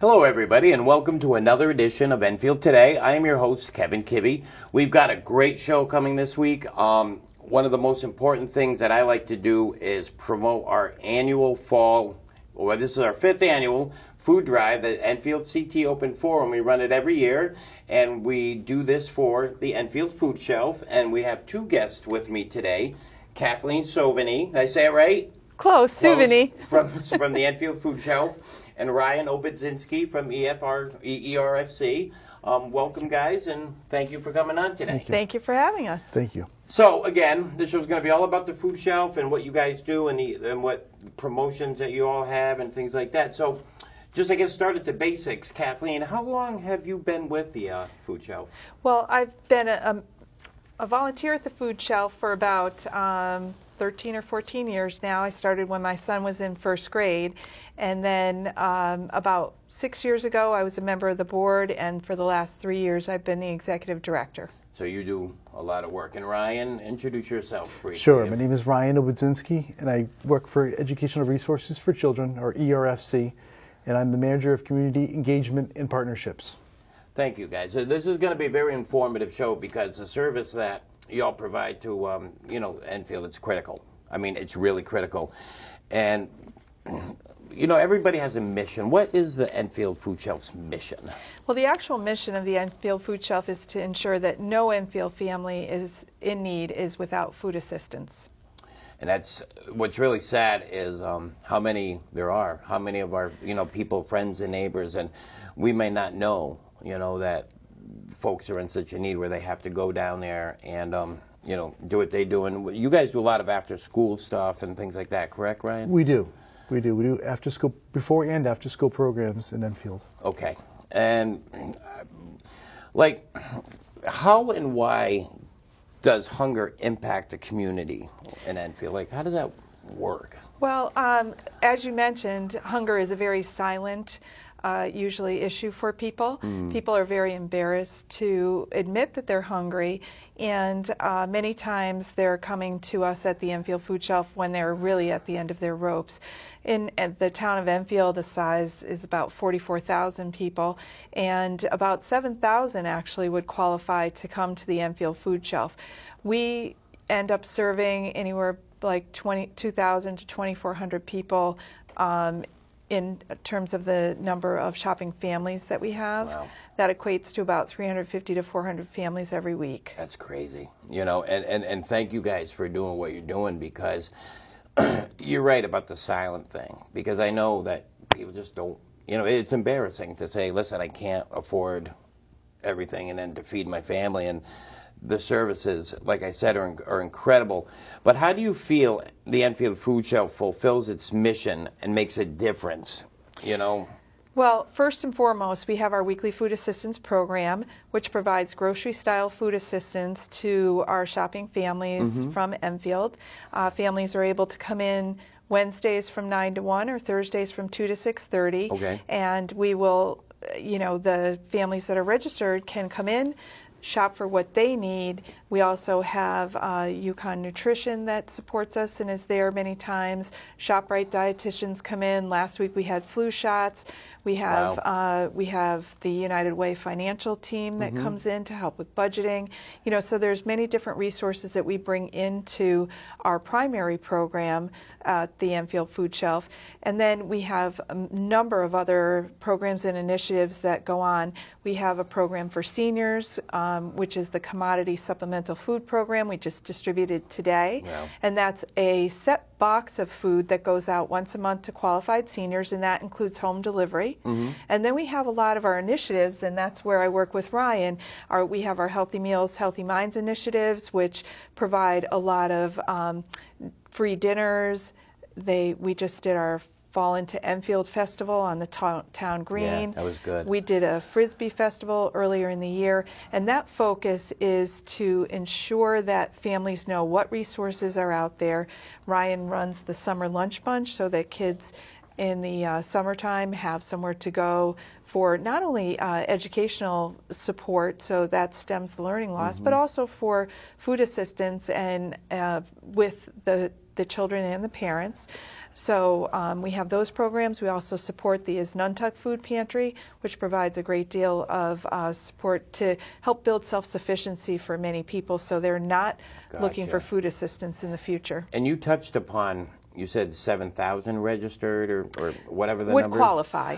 Hello, everybody, and welcome to another edition of Enfield Today. I am your host, Kevin Kibbe. We've got a great show coming this week. One of the most important things that I like to do is promote our annual fall, or this is our 5th annual food drive at Enfield CT Open Forum. We run it every year, and we do this for the Enfield Food Shelf, and we have two guests with me today. Kathleen Sauvigny, did I say it right? Close, Sauvigny. From the Enfield Food Shelf, and Ryan Obudzinski from ERFC. Welcome, guys, and thank you for coming on today. Thank you for having us. Thank you. So, again, the show's going to be all about the food shelf and what you guys do and what promotions that you all have and things like that. So, just, I guess, start at the basics. Kathleen, how long have you been with the food shelf? Well, I've been a volunteer at the food shelf for about 13 or 14 years now. I started when my son was in first grade, and then about 6 years ago I was a member of the board, and for the last 3 years I've been the executive director. So you do a lot of work. And Ryan, introduce yourself briefly. Sure. My name is Ryan Obudzinski, and I work for Educational Resources for Children, or ERFC, and I'm the manager of community engagement and partnerships. Thank you, guys. So this is going to be a very informative show because the service that y'all provide to, Enfield, it's critical. I mean, it's really critical. And, everybody has a mission. What is the Enfield Food Shelf's mission? Well, the actual mission of the Enfield Food Shelf is to ensure that no Enfield family is in need is without food assistance. And that's what's really sad is how many there are, how many of our, people, friends and neighbors, and we may not know, that folks are in such a need where they have to go down there and, do what they do. And you guys do a lot of after-school stuff and things like that, correct, Ryan? We do. We do after-school, before and after-school programs in Enfield. Okay. And, how and why does hunger impact the community in Enfield? How does that work? Well, as you mentioned, hunger is a very silent usually issue for people. People are very embarrassed to admit that they're hungry, and many times they're coming to us at the Enfield Food Shelf when they're really at the end of their ropes. In the town of Enfield, the size is about 44,000 people, and about 7,000 actually would qualify to come to the Enfield Food Shelf. We end up serving anywhere like 2,000 to 2,400 people in terms of the number of shopping families that we have. Wow. That equates to about 350 to 400 families every week. That's crazy, and thank you guys for doing what you're doing, because you're right about the silent thing, because I know that people just don't, it's embarrassing to say, listen, I can't afford everything and then to feed my family, and the services, like I said, are incredible. But how do you feel the Enfield Food Shelf fulfills its mission and makes a difference, Well, first and foremost, we have our weekly food assistance program, which provides grocery-style food assistance to our shopping families from Enfield. Families are able to come in Wednesdays from 9 to 1 or Thursdays from 2 to 6:30. Okay. And we will, the families that are registered can come in, shop for what they need. We also have Yukon Nutrition that supports us and is there many times. ShopRite dietitians come in. Last week we had flu shots. We have the United Way financial team that comes in to help with budgeting. So there's many different resources that we bring into our primary program at the Enfield Food Shelf. And then we have a number of other programs and initiatives that go on. We have a program for seniors, which is the Commodity Supplemental Food Program we just distributed today. Wow. And that's a set box of food that goes out once a month to qualified seniors, and that includes home delivery. And then we have a lot of our initiatives, and that's where I work with Ryan. We have our Healthy Meals, Healthy Minds initiatives, which provide a lot of free dinners. We just did our Fall into Enfield Festival on the town green. Yeah, that was good. We did a Frisbee Festival earlier in the year, and that focus is to ensure that families know what resources are out there. Ryan runs the Summer Lunch Bunch so that kids in the summertime have somewhere to go for not only educational support, so that stems the learning loss, but also for food assistance and with the children and the parents. So we have those programs. We also support the Isnuntuck Food Pantry, which provides a great deal of support to help build self-sufficiency for many people, so they're not looking for food assistance in the future. And you touched upon, you said 7,000 registered or whatever the Would number qualify.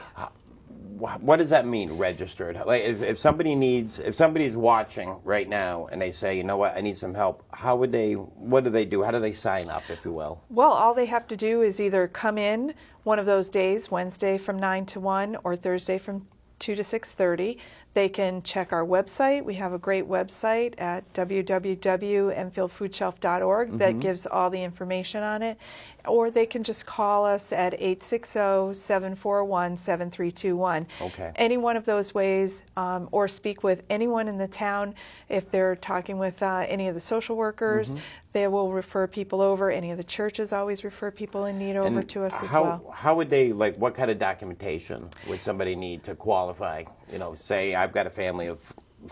What does that mean, registered? Like if somebody's watching right now and they say, you know what, I need some help, what do they do? How do they sign up, if you will? Well, all they have to do is either come in one of those days, Wednesday from 9 to 1 or Thursday from 2 to 6:30. They can check our website. We have a great website at www.enfieldfoodshelf.org that gives all the information on it. Or they can just call us at 860-741-7321. Okay. Any one of those ways, or speak with anyone in the town. If they're talking with any of the social workers, they will refer people over. Any of the churches always refer people in need over to us as well. How would they, what kind of documentation would somebody need to qualify? You know, say I've got a family of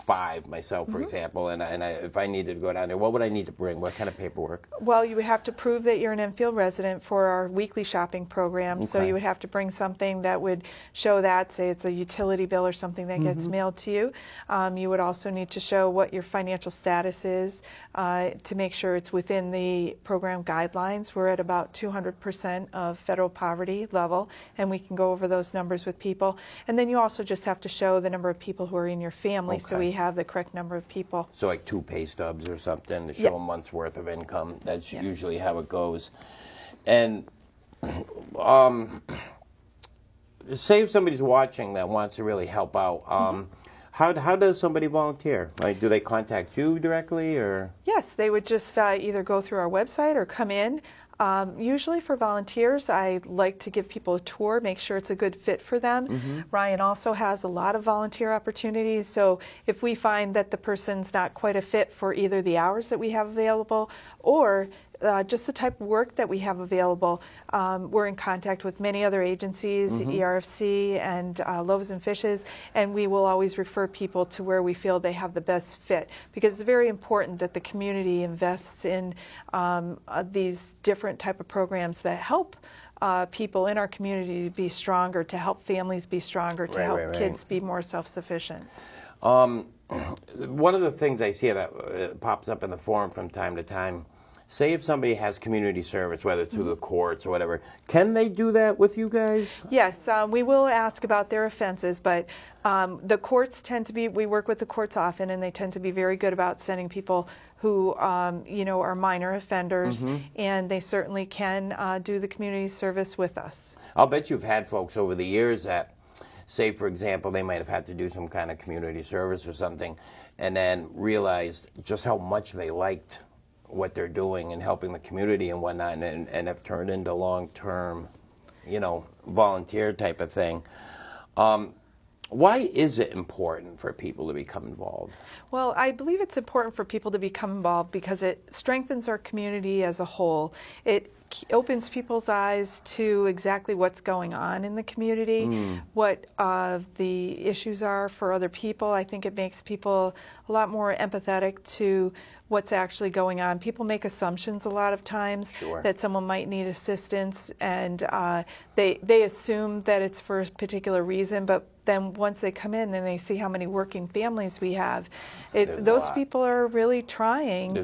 5 myself, for example, and if I needed to go down there, what would I need to bring? What kind of paperwork? Well, you would have to prove that you're an Enfield resident for our weekly shopping program. So you would have to bring something that would show that, say it's a utility bill or something that gets mailed to you. You would also need to show what your financial status is to make sure it's within the program guidelines. We're at about 200% of federal poverty level, and we can go over those numbers with people. And then you also just have to show the number of people who are in your family, so we have the correct number of people. So like 2 pay stubs or something to show a month's worth of income. That's usually how it goes. And say if somebody's watching that wants to really help out, how does somebody volunteer? Like, do they contact you directly, or? Yes, they would just either go through our website or come in. Usually for volunteers, I like to give people a tour, make sure it's a good fit for them. Ryan also has a lot of volunteer opportunities, so if we find that the person's not quite a fit for either the hours that we have available or just the type of work that we have available, we're in contact with many other agencies, ERFC and Loaves and Fishes, and we will always refer people to where we feel they have the best fit, because it's very important that the community invests in these different type of programs that help people in our community to be stronger, to help families be stronger, to help kids be more self-sufficient. One of the things I see that pops up in the forum from time to time, say if somebody has community service, whether it's through the courts or whatever, can they do that with you guys? Yes, we will ask about their offenses, but the courts tend to be, we work with the courts often, and they tend to be very good about sending people who, are minor offenders, and they certainly can do the community service with us. I'll bet you've had folks over the years that, say, for example, they might have had to do some kind of community service or something, and then realized just how much they liked what they're doing and helping the community and whatnot, and have turned into long-term, volunteer type of thing. Why is it important for people to become involved? Well, I believe it's important for people to become involved because it strengthens our community as a whole. It opens people's eyes to exactly what's going on in the community, what the issues are for other people. I think it makes people a lot more empathetic to what's actually going on. People make assumptions a lot of times that someone might need assistance, and they assume that it's for a particular reason, but then once they come in and they see how many working families we have, those people are really trying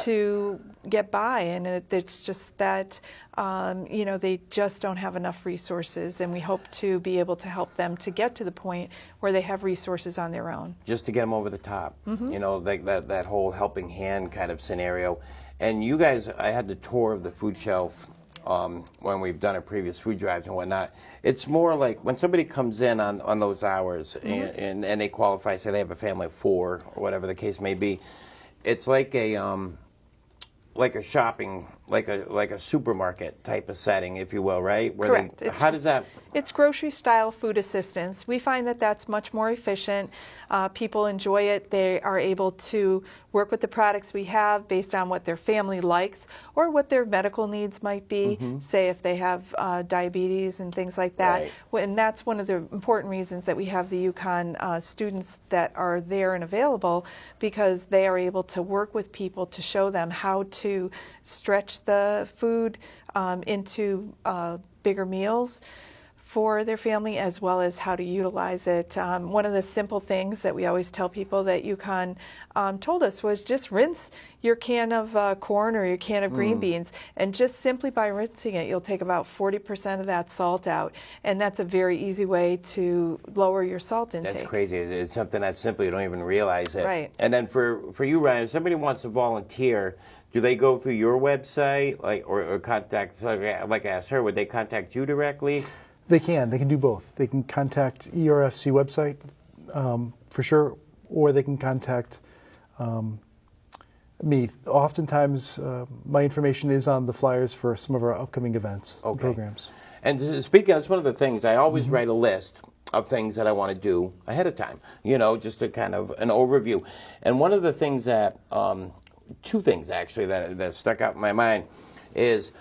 to get by, and it's just that they just don't have enough resources, and we hope to be able to help them to get to the point where they have resources on their own. Just to get them over the top, like that whole helping hand kind of scenario. And you guys, I had the tour of the food shelf when we've done our previous food drives and whatnot. It's more like when somebody comes in on those hours and they qualify, say they have a family of 4 or whatever the case may be, it's like like a shopping, like a supermarket type of setting, if you will, right? Where Correct. How does that? It's grocery-style food assistance. We find that that's much more efficient. People enjoy it. They are able to work with the products we have based on what their family likes or what their medical needs might be, say if they have diabetes and things like that. Right. And that's one of the important reasons that we have the UConn students that are there and available, because they are able to work with people to show them how to stretch the food into bigger meals for their family, as well as how to utilize it. One of the simple things that we always tell people that UConn told us was just rinse your can of corn or your can of green beans, and just simply by rinsing it, you'll take about 40% of that salt out, and that's a very easy way to lower your salt intake. That's crazy. It's something that simple, you don't even realize it. Right. And then for you, Ryan, if somebody wants to volunteer, do they go through your website, like, or contact, like I asked her, would they contact you directly? They can do both. They can contact ERFC website for sure, or they can contact me. Oftentimes, my information is on the flyers for some of our upcoming events and programs. And speaking of, that's one of the things, I always write a list of things that I want to do ahead of time, just a kind of an overview. And one of the things that, two things actually that stuck out in my mind is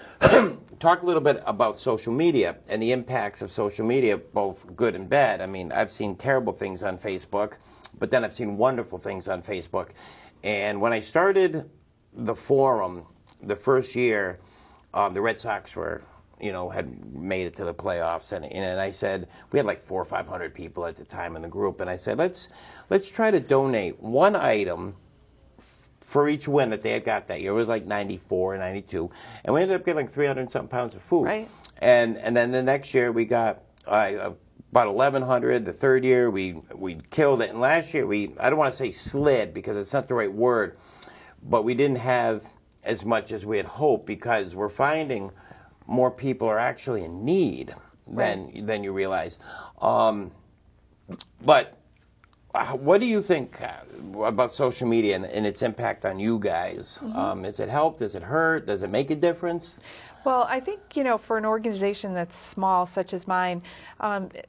talk a little bit about social media and the impacts of social media, both good and bad. I mean, I've seen terrible things on Facebook, but then I've seen wonderful things on Facebook. And when I started the forum the first year, the Red Sox had made it to the playoffs, and I said, we had like 400 or 500 people at the time in the group, and I said, let's try to donate one item for each win that they had got that year. It was like 94 or 92. And we ended up getting like 300 and something pounds of food. Right. And then the next year we got about 1,100. The third year we killed it. And last year I don't want to say slid because it's not the right word, but we didn't have as much as we had hoped, because we're finding more people are actually in need than you realize. But what do you think about social media and its impact on you guys? Has it helped? Does it hurt? Does it make a difference? Well, I think, for an organization that's small, such as mine,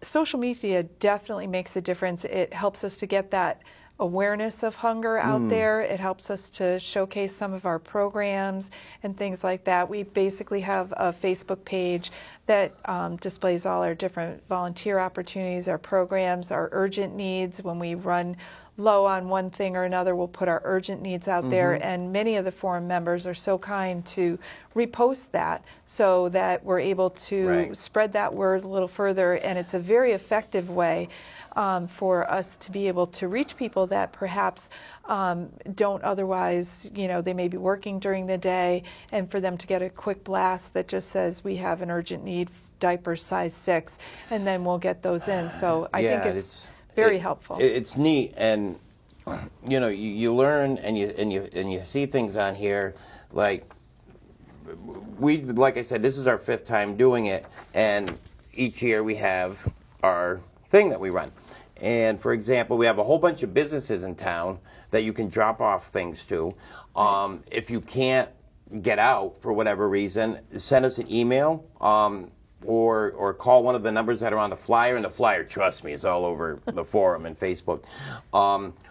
social media definitely makes a difference. It helps us to get that awareness of hunger out there. It helps us to showcase some of our programs and things like that. We basically have a Facebook page that displays all our different volunteer opportunities, our programs, our urgent needs. When we run low on one thing or another, we'll put our urgent needs out there, and many of the forum members are so kind to repost that so that we're able to spread that word a little further, and it's a very effective way for us to be able to reach people that perhaps don't otherwise, they may be working during the day, and for them to get a quick blast that just says we have an urgent need, diapers size 6, and then we'll get those in. So I think it's very helpful. It's neat, and you learn and you see things on here like I said, this is our 5th time doing it, and each year we have our thing that we run. And for example, we have a whole bunch of businesses in town that you can drop off things to. If you can't get out for whatever reason, send us an email or call one of the numbers that are on the flyer. And the flyer, trust me, is all over the forum and Facebook.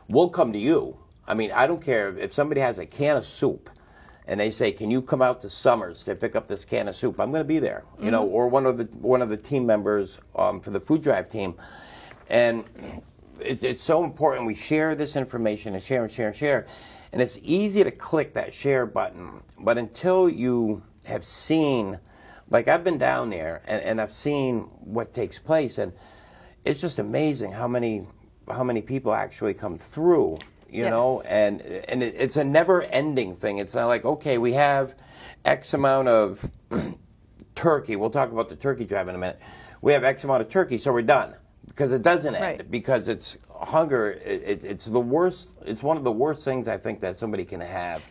We'll come to you. I mean, I don't care if somebody has a can of soup and they say, can you come out to Summers to pick up this can of soup? I'm going to be there, or one of the team members for the food drive team. And it's so important. We share this information and share and share and share. And it's easy to click that share button. But until you have seen, like I've been down there and I've seen what takes place, and it's just amazing how many people actually come through. And it's a never-ending thing. It's not like, okay, we have X amount of turkey. We'll talk about the turkey drive in a minute. We have X amount of turkey, so we're done. Because it doesn't end. Because it's hunger. It's the worst. It's one of the worst things I think that somebody can have.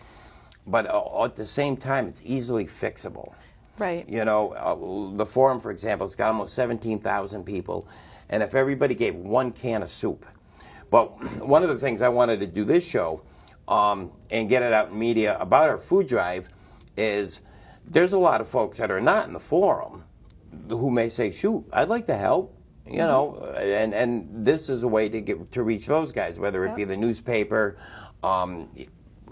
But at the same time, it's easily fixable. Right. The forum, for example, has got almost 17,000 people, and if everybody gave one can of soup. But one of the things I wanted to do this show and get it out in media about our food drive is there's a lot of folks that are not in the forum who may say, shoot, I'd like to help. You know, and this is a way to reach those guys, whether it be the newspaper.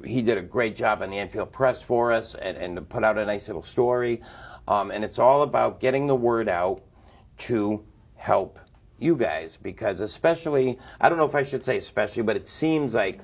He did a great job on the Enfield Press for us and to put out a nice little story. And it's all about getting the word out to help you guys, because especially, I don't know if I should say especially, but it seems like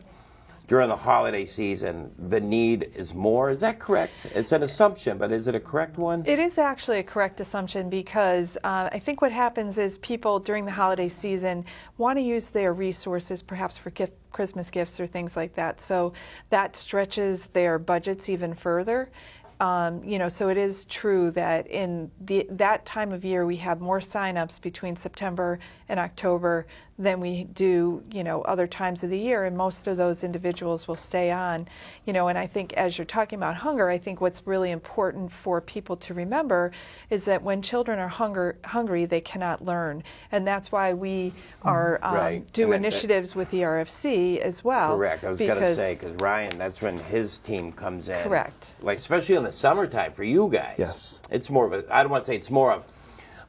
during the holiday season, the need is more. Is that correct? It's an assumption, but is it a correct one? It is actually a correct assumption, because I think what happens is people during the holiday season want to use their resources perhaps for Christmas gifts or things like that. So that stretches their budgets even further. You know, so it is true that in that time of year we have more sign-ups between September and October than we do, you know, other times of the year, and most of those individuals will stay on. You know, and I think as you're talking about hunger, I think what's really important for people to remember is that when children are hungry, they cannot learn, and that's why we are do initiatives with the RFC as well. Correct. I was going to say, because Ryan, that's when his team comes in. Correct. Like especially in the summertime for you guys. Yes. It's more of a, I don't want to say it's more of,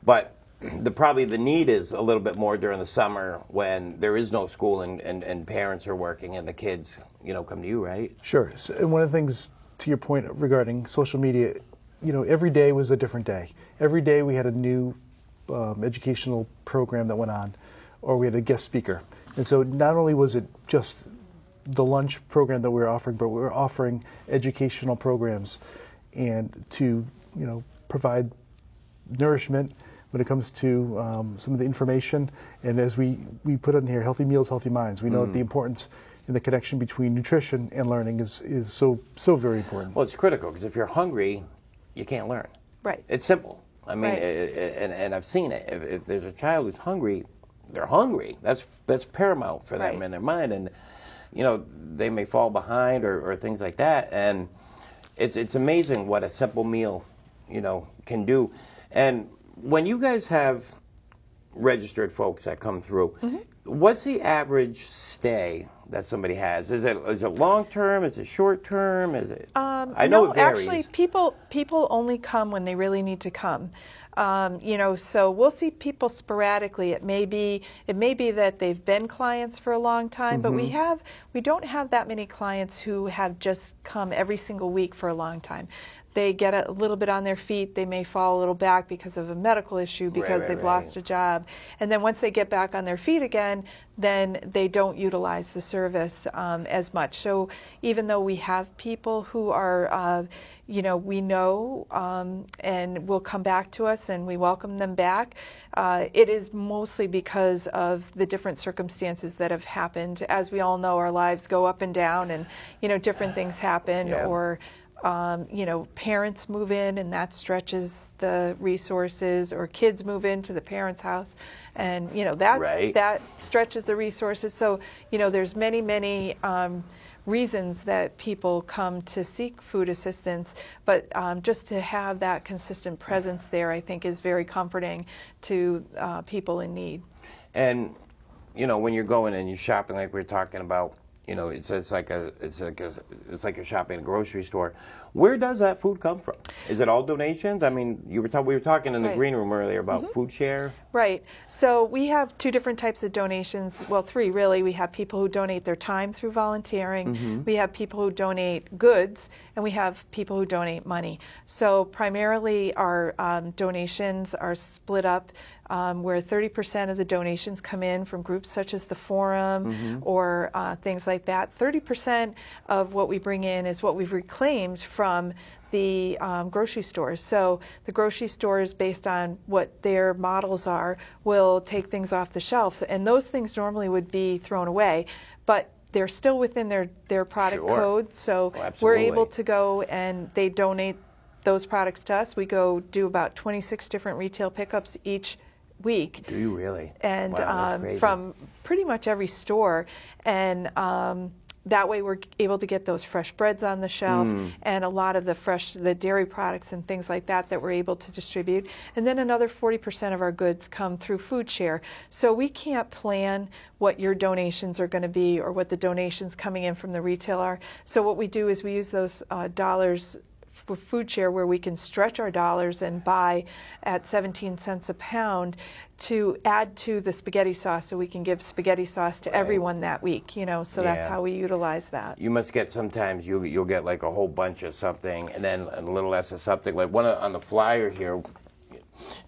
but probably the need is a little bit more during the summer when there is no school and parents are working and the kids, you know, come to you, right? Sure. So, and one of the things, to your point regarding social media, you know, every day was a different day. Every day we had a new educational program that went on, or we had a guest speaker. And so not only was it just the lunch program that we were offering, but we were offering educational programs and to, you know, provide nourishment when it comes to some of the information. And as we put in here, healthy meals, healthy minds. We know that the importance and the connection between nutrition and learning is so very important. Well, it's critical, because if you're hungry, you can't learn. Right. It's simple. I mean, and I've seen it. If there's a child who's hungry, they're hungry. That's paramount for them in their mind. And you know, they may fall behind or things like that. And it's amazing what a simple meal, you know, can do. And when you guys have registered folks that come through, what's the average stay that somebody has? Is it long term? Is it short term? Is it? I know it varies. Actually, people only come when they really need to come. You know, so we'll see people sporadically. It may be that they've been clients for a long time, but we don't have that many clients who have just come every single week for a long time. They get a little bit on their feet. They may fall a little back because of a medical issue, because they've lost a job. And then once they get back on their feet again, then they don't utilize the service as much. So even though we have people who are, you know, we know and will come back to us and we welcome them back, it is mostly because of the different circumstances that have happened. As we all know, our lives go up and down, and, you know, different things happen, or you know, parents move in and that stretches the resources, or kids move into the parents' house, and, you know, that stretches the resources. So, you know, there's many reasons that people come to seek food assistance, but just to have that consistent presence there, I think, is very comforting to people in need. And, you know, when you're going and you're shopping, like we were talking about, you know, it's like you're shopping at a grocery store. Where does that food come from? Is it all donations? I mean, we were talking in the green room earlier about food share. Right. So we have two different types of donations. Well, three really. We have people who donate their time through volunteering. We have people who donate goods, and we have people who donate money. So primarily our donations are split up where 30% of the donations come in from groups such as the Forum or things like that. 30% of what we bring in is what we've reclaimed from the grocery stores. So the grocery stores, based on what their models are, will take things off the shelf, and those things normally would be thrown away, but they're still within their product code. So we're able to go, and they donate those products to us. We go do about 26 different retail pickups each week. Do you really? And wow, from pretty much every store. And that way we're able to get those fresh breads on the shelf and a lot of the dairy products and things like that we're able to distribute. And then another 40% of our goods come through food share. So we can't plan what your donations are going to be or what the donations coming in from the retail are. So what we do is we use those dollars for food share, where we can stretch our dollars and buy at 17 cents a pound to add to the spaghetti sauce, so we can give spaghetti sauce to everyone that week, you know, so that's how we utilize that. You must get, sometimes you'll get like a whole bunch of something and then a little less of something. Like one on the flyer here,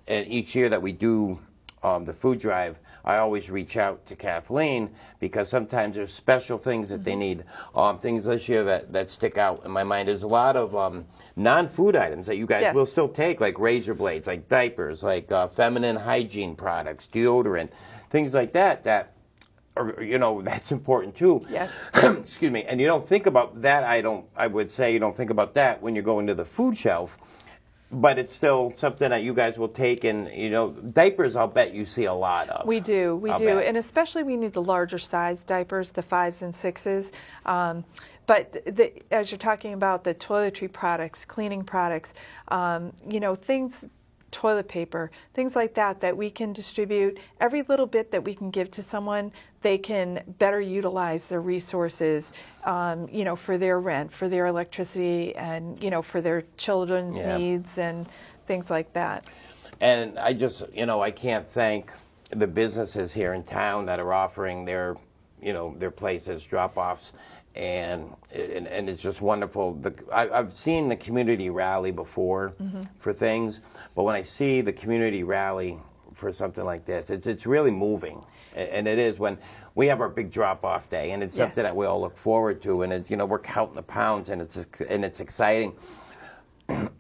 and each year that we do the food drive, I always reach out to Kathleen because sometimes there's special things that they need. Things this year that stick out in my mind. There's a lot of non-food items that you guys will still take, like razor blades, like diapers, like feminine hygiene products, deodorant, things like that. That are, you know, that's important too. Yes. Excuse me. And you don't think about that. I would say you don't think about that when you're going to the food shelf. But it's still something that you guys will take, and, you know, diapers, I'll bet you see a lot of. We do, and especially we need the larger size diapers, the 5s and 6s. But as you're talking about the toiletry products, cleaning products, you know, things, toilet paper, things like that we can distribute. Every little bit that we can give to someone, they can better utilize their resources, you know, for their rent, for their electricity, and, you know, for their children's needs and things like that. And I just, you know, I can't thank the businesses here in town that are offering their, you know, their places, drop-offs. And it's just wonderful. I've seen the community rally before for things, but when I see the community rally for something like this, it's really moving. And it is when we have our big drop-off day, and it's something that we all look forward to. And it's, you know, we're counting the pounds, and it's exciting.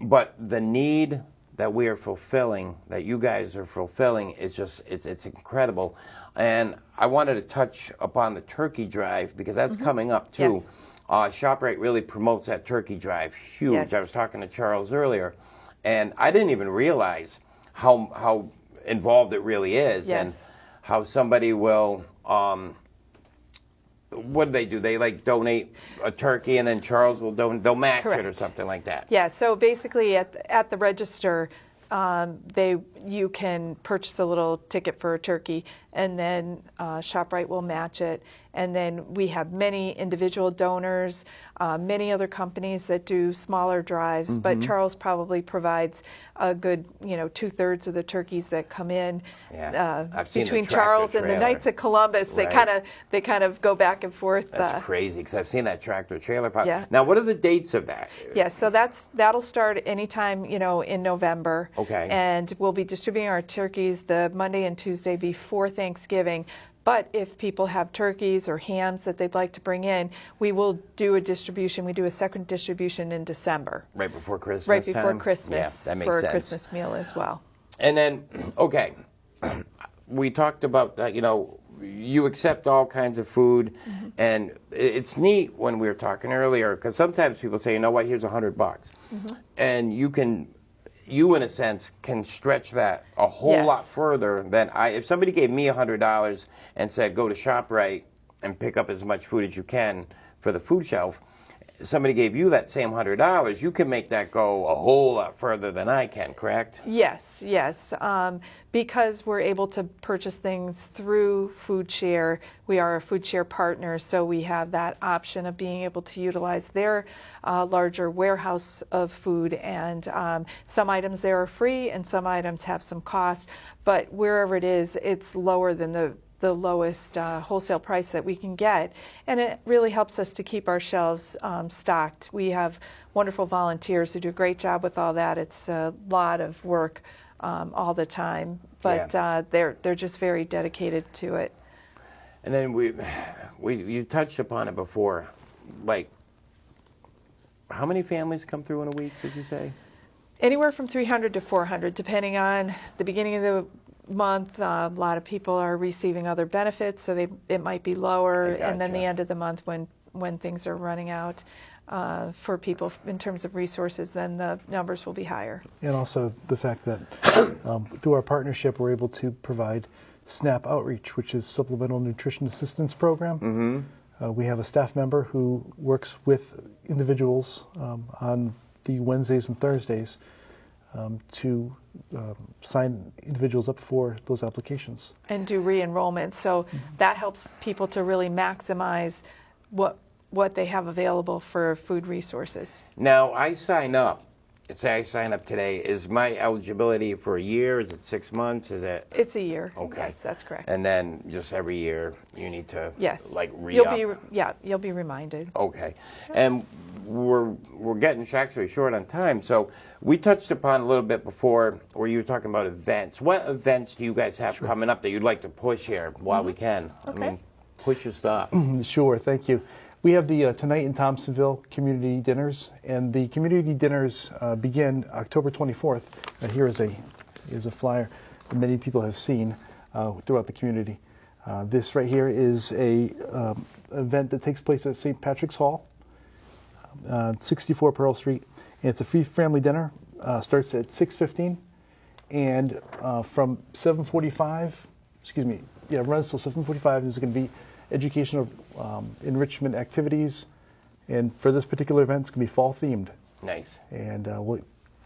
But the need that we are fulfilling, that you guys are fulfilling, is just, it's incredible. And I wanted to touch upon the turkey drive, because that's coming up too. Yes. ShopRite really promotes that turkey drive huge. Yes. I was talking to Charles earlier, and I didn't even realize how involved it really is, and how somebody will, what do? They like donate a turkey, and then Charles will they'll match it or something like that. Yeah. So basically, at the register, you can purchase a little ticket for a turkey, and then ShopRite will match it. And then we have many individual donors, many other companies that do smaller drives, but Charles probably provides a good, you know, 2/3 of the turkeys that come in. I've seen between Charles and the Knights of Columbus. They kind of go back and forth. That's crazy, because I've seen that tractor trailer pop. Now, what are the dates of that? So that'll start anytime, you know, in November. Okay. And we'll be distributing our turkeys the Monday and Tuesday before Thanksgiving. But if people have turkeys or hams that they'd like to bring in, we will do a distribution. We do a second distribution in December. Right before Christmas. Right before Christmas. Yeah, that makes for sense. A Christmas meal as well. And then, okay, we talked about that, you know, you accept all kinds of food, and it's neat when we were talking earlier, because sometimes people say, you know what, here's $100. And you in a sense can stretch that a whole lot further than if somebody gave me $100 and said go to ShopRite and pick up as much food as you can for the food shelf, somebody gave you that same $100, you can make that go a whole lot further than I can, correct? Yes. Because we're able to purchase things through Food Share. We are a Food Share partner, so we have that option of being able to utilize their larger warehouse of food. And some items there are free, and some items have some cost. But wherever it is, it's lower than the lowest wholesale price that we can get, and it really helps us to keep our shelves stocked. We have wonderful volunteers who do a great job with all that. It's a lot of work all the time, but they're just very dedicated to it. And then you touched upon it before, like how many families come through in a week, did you say? Anywhere from 300 to 400, depending on the beginning of the month. A lot of people are receiving other benefits, so it might be lower, and then the end of the month when things are running out for people in terms of resources, then the numbers will be higher. And also the fact that through our partnership, we're able to provide SNAP Outreach, which is Supplemental Nutrition Assistance Program. We have a staff member who works with individuals on the Wednesdays and Thursdays to sign individuals up for those applications. And do re-enrollment. So that helps people to really maximize what they have available for food resources. Now, I sign up. Say I sign up today. Is my eligibility for a year? Is it 6 months? Is it? It's a year. Okay. Yes, that's correct. And then just every year you need to like re-up. You'll be reminded. Okay. And we're getting actually short on time. So we touched upon a little bit before where you were talking about events. What events do you guys have coming up that you'd like to push here while we can? Okay. I mean, push your stuff. Sure. Thank you. We have the Tonight in Thompsonville community dinners, and the community dinners begin October 24th. Here is a flyer that many people have seen throughout the community. This right here is a event that takes place at St. Patrick's Hall, 64 Pearl Street. And it's a free family dinner. Starts at 6:15, and from 7:45, runs till 7:45. There's going to be educational enrichment activities, and for this particular event, it's going to be fall themed. Nice. And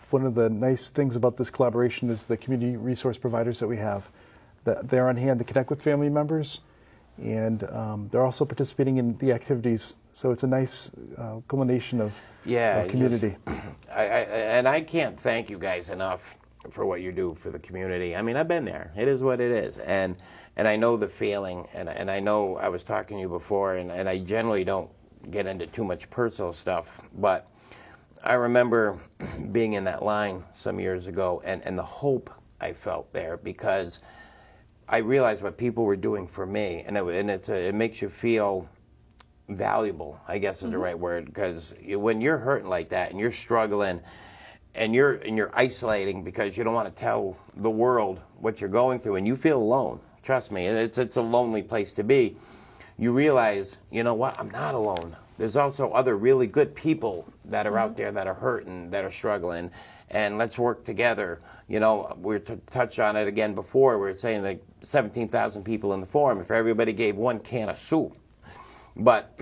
one of the nice things about this collaboration is the community resource providers that we have. That they're on hand to connect with family members, and they're also participating in the activities. So it's a nice culmination of community. And I can't thank you guys enough for what you do for the community. I mean, I've been there. It is what it is. And I know the feeling, and I know I was talking to you before, and I generally don't get into too much personal stuff, but I remember being in that line some years ago, and the hope I felt there, because I realized what people were doing for me, and it makes you feel valuable, I guess is the right word, because when you're hurting like that, and you're struggling, and you're isolating because you don't want to tell the world what you're going through, and you feel alone. Trust me, it's a lonely place to be. You realize, you know what, I'm not alone. There's also other really good people that are out there that are hurting, that are struggling, and let's work together. You know, we touched on it again before. We were saying like 17,000 people in the forum. If everybody gave one can of soup, but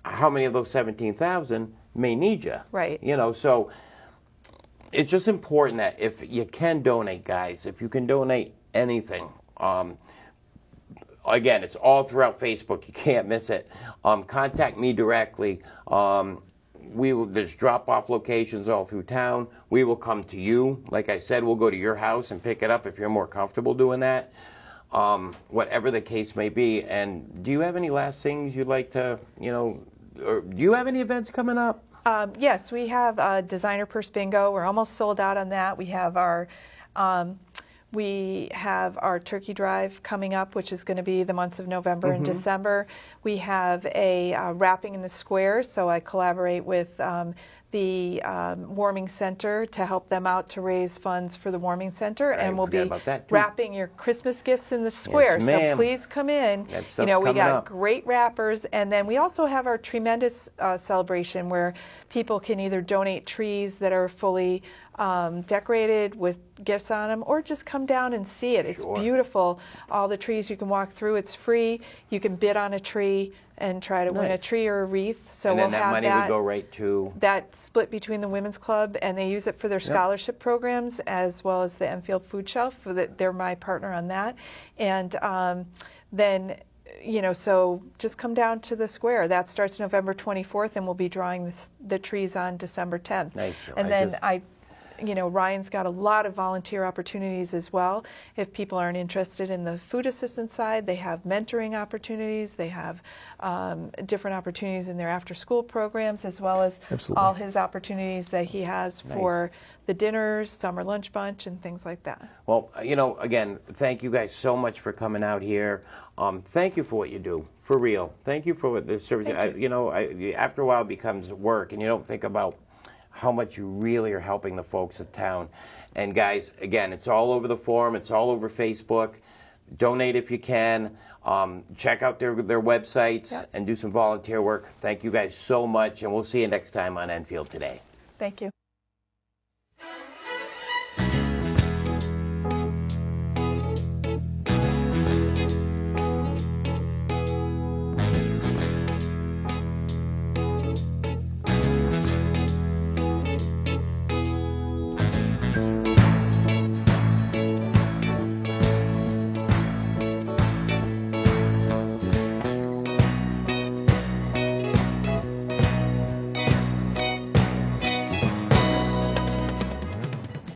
how many of those 17,000 may need you? Right. You know, so it's just important that if you can donate, guys, if you can donate anything, again, it's all throughout Facebook. You can't miss it. Contact me directly. There's drop-off locations all through town. We will come to you. Like I said, we'll go to your house and pick it up if you're more comfortable doing that. Whatever the case may be. And do you have any last things you'd like to, or do you have any events coming up? Yes, we have Designer Purse Bingo. We're almost sold out on that. We have our turkey drive coming up, which is going to be the months of November and December. We have a wrapping in the square, so I collaborate with the warming center to help them out to raise funds for the warming center, and we'll be wrapping your Christmas gifts in the square. Yes, so please come in. We got great wrappers, and then we also have our tremendous celebration where people can either donate trees that are fully decorated with gifts on them, or just come down and see it. It's beautiful. All the trees you can walk through. It's free. You can bid on a tree and try to win a tree or a wreath. So and then we'll that have money would go right to that split between the Women's Club, and they use it for their scholarship programs as well as the Enfield Food Shelf. They're my partner on that. And then so just come down to the square. That starts November 24th, and we'll be drawing the trees on December 10th. Nice. And Ryan's got a lot of volunteer opportunities as well. If people aren't interested in the food assistance side, they have mentoring opportunities. They have different opportunities in their after-school programs, as well as all his opportunities that he has for the dinners, summer lunch bunch, and things like that. Well, again, thank you guys so much for coming out here. Thank you for what you do, for real. Thank you for this service. After a while, it becomes work, and you don't think about how much you really are helping the folks of town. And guys, again, it's all over the forum. It's all over Facebook. Donate if you can. Check out their websites and do some volunteer work. Thank you guys so much, and we'll see you next time on Enfield Today. Thank you.